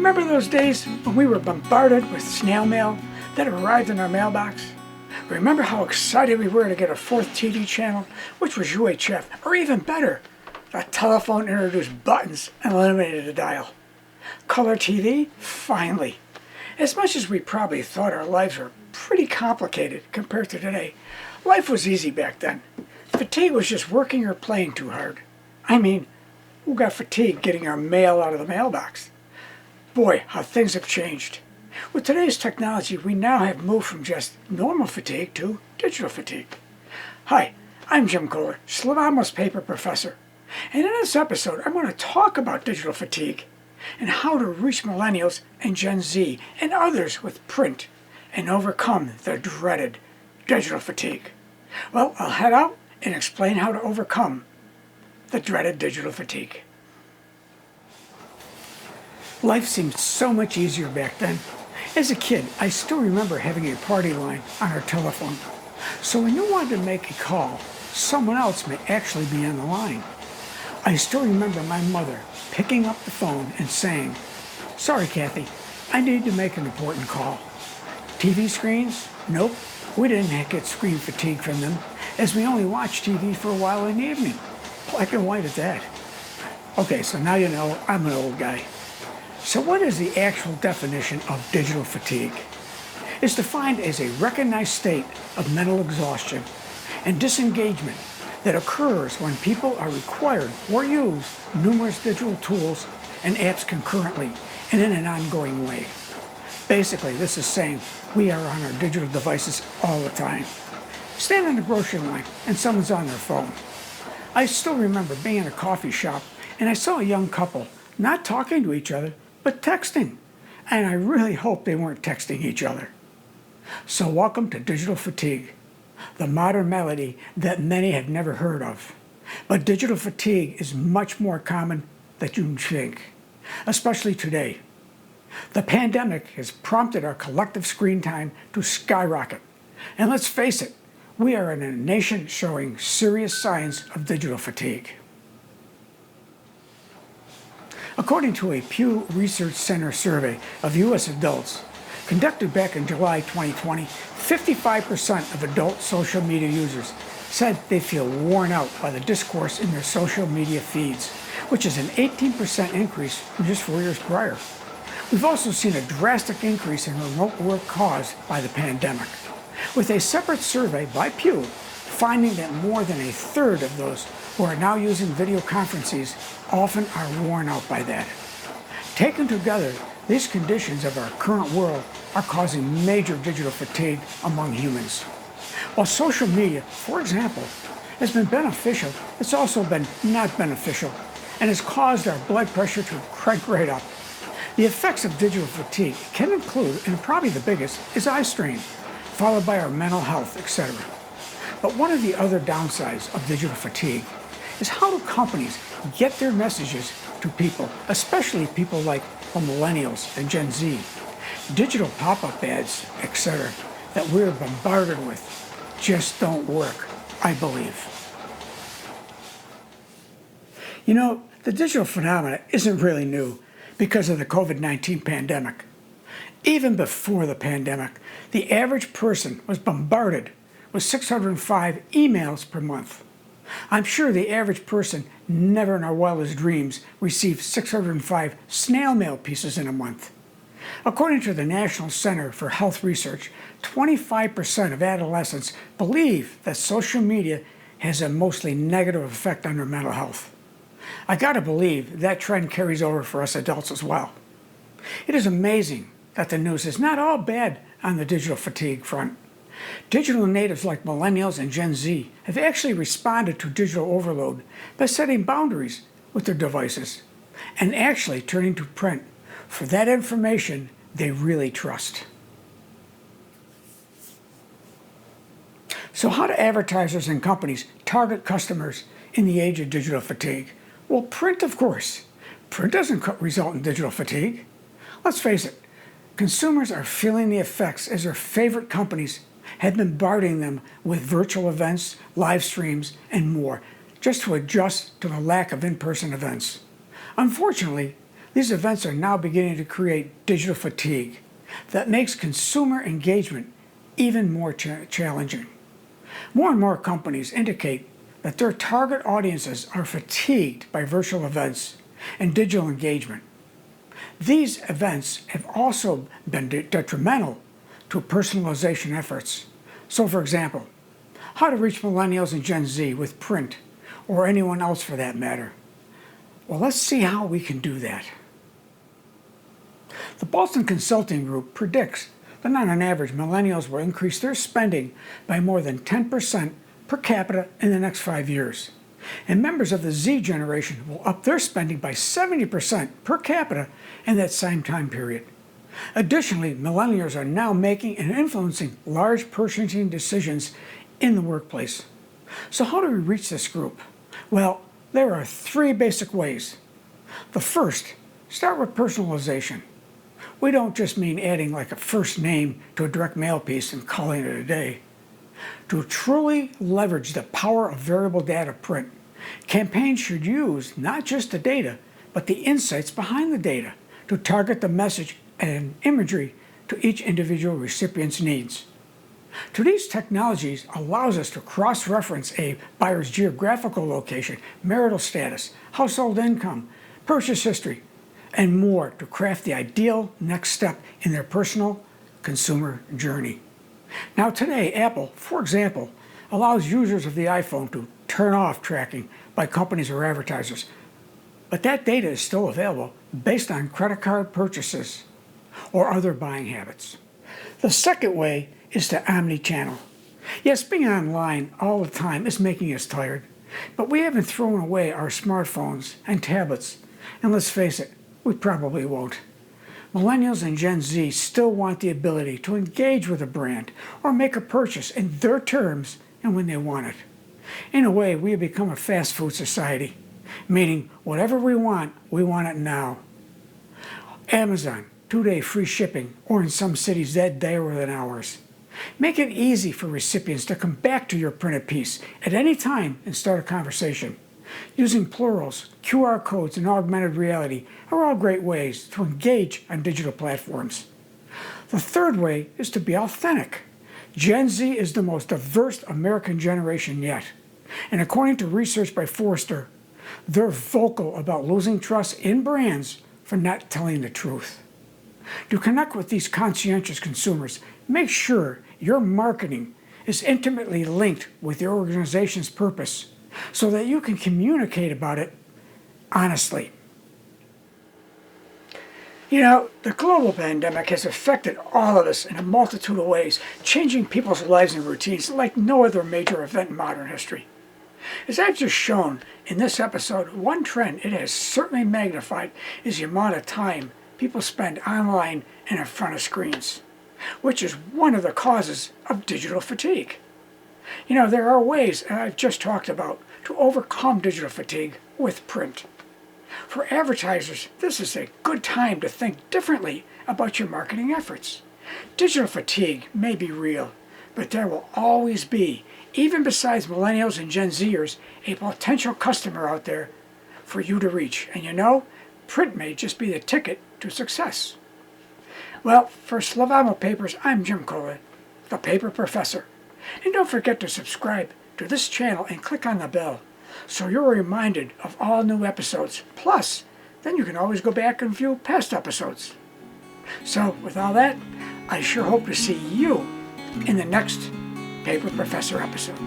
Remember those days when we were bombarded with snail mail that arrived in our mailbox? Remember how excited we were to get a fourth TV channel, which was UHF, or even better, the telephone introduced buttons and eliminated a dial. Color TV? Finally. As much as we probably thought our lives were pretty complicated compared to today, life was easy back then. Fatigue was just working or playing too hard. I mean, who got fatigued getting our mail out of the mailbox? Boy, how things have changed. With today's technology, we now have moved from just normal fatigue to digital fatigue. Hi, I'm Jim Kohler, Sylvamo's paper professor. And in this episode, I'm going to talk about digital fatigue and how to reach millennials and Gen Z and others with print and overcome the dreaded digital fatigue. Well, I'll head out and explain how to overcome the dreaded digital fatigue. Life seemed so much easier back then. As a kid, I still remember having a party line on our telephone. So when you wanted to make a call, someone else may actually be on the line. I still remember my mother picking up the phone and saying, "Sorry, Kathy, I need to make an important call." TV screens? Nope, we didn't get screen fatigue from them, as we only watched TV for a while in the evening. Black and white at that. Okay, so now you know I'm an old guy. So what is the actual definition of digital fatigue? It's defined as a recognized state of mental exhaustion and disengagement that occurs when people are required or use numerous digital tools and apps concurrently and in an ongoing way. Basically, this is saying we are on our digital devices all the time. Stand in the grocery line and someone's on their phone. I still remember being in a coffee shop and I saw a young couple not talking to each other, but texting. And I really hope they weren't texting each other. So welcome to digital fatigue, the modern malady that many have never heard of. But digital fatigue is much more common than you think, especially today. The pandemic has prompted our collective screen time to skyrocket. And let's face it, we are in a nation showing serious signs of digital fatigue. According to a Pew Research Center survey of U.S. adults conducted back in July 2020, 55% of adult social media users said they feel worn out by the discourse in their social media feeds, which is an 18% increase from just 4 years prior. We've also seen a drastic increase in remote work caused by the pandemic, with a separate survey by Pew finding that more than a third of those who are now using video conferences often are worn out by that. Taken together, these conditions of our current world are causing major digital fatigue among humans. While social media, for example, has been beneficial, it's also been not beneficial and has caused our blood pressure to crank right up. The effects of digital fatigue can include, and probably the biggest, is eye strain, followed by our mental health, etc. But one of the other downsides of digital fatigue is how do companies get their messages to people, especially people like the millennials and Gen Z. Digital pop-up ads, etc., that we're bombarded with just don't work, I believe. You know, the digital phenomenon isn't really new because of the COVID-19 pandemic. Even before the pandemic, the average person was bombarded with 605 emails per month. I'm sure the average person never in our wildest dreams received 605 snail mail pieces in a month. According to the National Center for Health Research, 25% of adolescents believe that social media has a mostly negative effect on their mental health. I gotta believe that trend carries over for us adults as well. It is amazing that the news is not all bad on the digital fatigue front. Digital natives like millennials and Gen Z have actually responded to digital overload by setting boundaries with their devices and actually turning to print for that information they really trust. So how do advertisers and companies target customers in the age of digital fatigue? Well, print, of course. Print doesn't result in digital fatigue. Let's face it, consumers are feeling the effects as their favorite companies have been bombarding them with virtual events, live streams, and more, just to adjust to the lack of in-person events. Unfortunately, These events are now beginning to create digital fatigue that makes consumer engagement even more challenging. More and more companies indicate that their target audiences are fatigued by virtual events and digital engagement. These events have also been detrimental to personalization efforts. So, for example, how to reach millennials and Gen Z with print, or anyone else for that matter. Well, let's see how we can do that. The Boston Consulting Group predicts that on average, millennials will increase their spending by more than 10% per capita in the next 5 years. And members of the Z generation will up their spending by 70% per capita in that same time period. Additionally, millennials are now making and influencing large purchasing decisions in the workplace. So how do we reach this group? Well, there are 3 basic ways. The first, start with personalization. We don't just mean adding like a first name to a direct mail piece and calling it a day. To truly leverage the power of variable data print, campaigns should use not just the data, but the insights behind the data to target the message and imagery to each individual recipient's needs. To these technologies allows us to cross-reference a buyer's geographical location, marital status, household income, purchase history, and more to craft the ideal next step in their personal consumer journey. Now today, Apple, for example, allows users of the iPhone to turn off tracking by companies or advertisers. But that data is still available based on credit card purchases or other buying habits. The second way is to omni-channel. Yes, being online all the time is making us tired, but we haven't thrown away our smartphones and tablets, and let's face it, we probably won't. Millennials and Gen Z still want the ability to engage with a brand or make a purchase in their terms and when they want it. In a way, we have become a fast food society, meaning whatever we want it now. Amazon, 2-day free shipping, or in some cities that day or within hours. Make it easy for recipients to come back to your printed piece at any time and start a conversation. Using plurals, QR codes, and augmented reality are all great ways to engage on digital platforms. The third way is to be authentic. Gen Z is the most diverse American generation yet. And according to research by Forrester, they're vocal about losing trust in brands for not telling the truth. To connect with these conscientious consumers, make sure your marketing is intimately linked with your organization's purpose so that you can communicate about it honestly. You know, the global pandemic has affected all of us in a multitude of ways, changing people's lives and routines like no other major event in modern history. As I've just shown in this episode, one trend it has certainly magnified is the amount of time people spend online and in front of screens, which is one of the causes of digital fatigue. You know, there are ways, I've just talked about, to overcome digital fatigue with print. For advertisers, this is a good time to think differently about your marketing efforts. Digital fatigue may be real, but there will always be, even besides millennials and Gen Zers, a potential customer out there for you to reach. And you know, print may just be the ticket to success. Well, for Sylvamo Papers, I'm Jim Colin, the Paper Professor. And don't forget to subscribe to this channel and click on the bell so you're reminded of all new episodes. Plus, then you can always go back and view past episodes. So, with all that, I sure hope to see you in the next Paper Professor episode.